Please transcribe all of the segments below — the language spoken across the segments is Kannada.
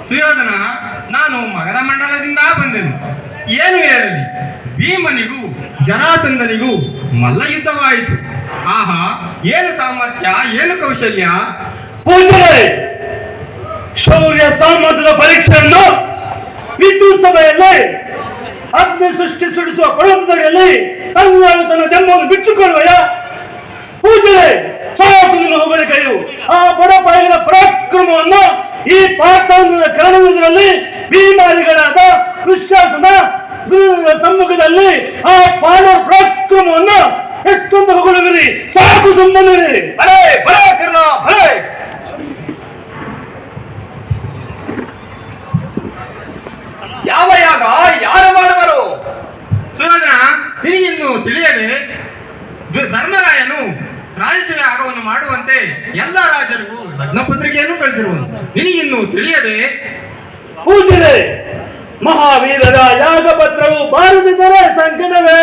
ಸುಯೋಧನ, ನಾನು ಮಗಧ ಮಂಡಲದಿಂದ ಬಂದೆನು. ಏನು ಹೇಳಲಿ, ಭೀಮನಿಗೂ ಜರಾಸಂಧನಿಗೂ ಮಲ್ಲ ಯುದ್ಧವಾಯಿತು. ಆಹಾ, ಏನು ಸಾಮರ್ಥ್ಯ, ಏನು ಕೌಶಲ್ಯ! ಪೂಜ್ಯರೇ, ಶೌರ್ಯ ಸಾಮರ್ಥ್ಯದ ಪರೀಕ್ಷೆಯನ್ನು ವಿದ್ಯುತ್ ಸಭೆಯಲ್ಲಿ ಅಗ್ನಿ ಸೃಷ್ಟಿ ಸುಡಿಸುವ ಕೊಳತದಲ್ಲಿ ತನ್ನ ಜನ್ಮವನ್ನು ಬಿಚ್ಚಿಕೊಳ್ಳುವಯ? ಪೂಜ್ಯರೇ, ಸಾಕುದಿನ ಹೊಗಳಿಕೆಯು ಆ ಬಡಪಾಯಿಗಳ ಪರಾಕ್ರಮವನ್ನು ಈ ಪಾಠಾಂತರದ ಕಾರಣದಲ್ಲಿ ಭೀಮಾದಿಗಳಾದ ದುಶ್ಯಾಸನ ಸಮ್ಮುಖದಲ್ಲಿ ಆ ಪಾಂಡವರ ಪರಾಕ್ರಮವನ್ನು ಎಷ್ಟೊಂದು ಹೊಗಳಿರಿ. ಸಾಕು, ಸುಮ್ಮನಿರಿ. ಬರೇ ಬರೇ ಕರ್ಣ, ಬರೇ. ಯಾವ ಯಾಗ ಯಾರು ಮಾಡುವರು? ಸುಯೋಧನ, ನಿನಗಿನ್ನು ತಿಳಿಯದೆ ಧರ್ಮರಾಯನು ರಾಜಸೂಯ ಯಾಗವನ್ನು ಮಾಡುವಂತೆ ಎಲ್ಲ ರಾಜರಿಗೂ ಲಗ್ನ ಪತ್ರಿಕೆಯನ್ನು ಕಳಿಸಿರುವನು. ನಿನಗಿನ್ನು ತಿಳಿಯದೆ? ಪೂಜ್ಯರೇ, ಮಹಾವೀರರ ಯಾಗಪತ್ರವು ಬಾರದಿದ್ದರೆ ಸಂಕಟವೇ.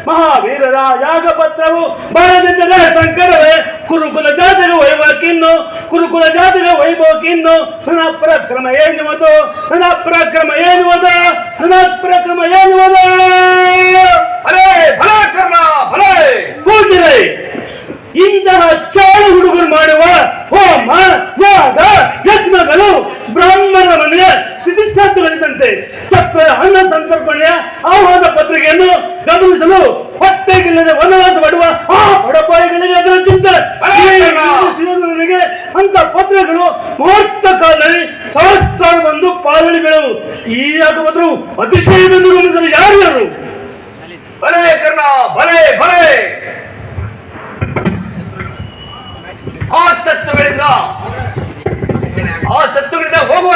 ಮಹಾವೀರರ ಯಾಗಪತ್ರವು ಬಾರದಿದ್ದರೆ ಸಂಕಟವೇ. ಕುರುಕುಲ ಜಾತಿಗೆ ವೈಭವಕ್ಕಿನ್ನು, ಕುರುಕುಲ ಜಾತಿಗೆ ವೈಭವಕ್ಕಿನ್ನು ನನ್ನ ಪರಾಕ್ರಮ ಏನುವುದು, ನನ್ನ ಪರಾಕ್ರಮ ಏನುವುದು, ನನ್ನ ಪರಾಕ್ರಮ ಏನುವುದು. ಬರೇ ಬರೇ ಕರ್ಣ, ಬರೇ. ಪೂಜ್ಯರೇ, ಇಂತಹ ಚಾಳು ಹುಡುಗರು ಮಾಡುವ ಹೋಮ ಯಾಗ ಯಜ್ಞಗಳು ಬ್ರಾಹ್ಮಣರ ಮನೆಯ ಸ್ಥಿತಿಸ್ಥಾಪಗಳಿದ್ದಂತೆ ಚಕ್ರ ಅನ್ನ ಸಂತರ್ಪಣೆಯ ಆಹ್ವಾನ ಪತ್ರಿಕೆಯನ್ನು ಗಮನಿಸಲು ಹೊಟ್ಟೆಗಿಲ್ಲದೆ ವನವಾಸ ಮಾಡುವ ಆ ಬಡಪಾಯಿಗಳಿಗೆ ಅದರ ಚಿಂತನೆ. ಅಂತ ಪತ್ರಗಳು ಮುಹೂರ್ತ ಕಾಲದಲ್ಲಿ ಸಹಸ್ರಾರ ಬಂದು ಪಾಲನೆಗಳು. ಈ ಯಾಗಪತ್ರವು ಅತಿಶಯವೆಂದು ಗಮನಿಸಲು ಯಾರು? ಬರೇ ಕರ್ಣ, ಬರೇ ಬರೇ. ಆ ತತ್ವಗಳಿಂದ ಹೋಗುವ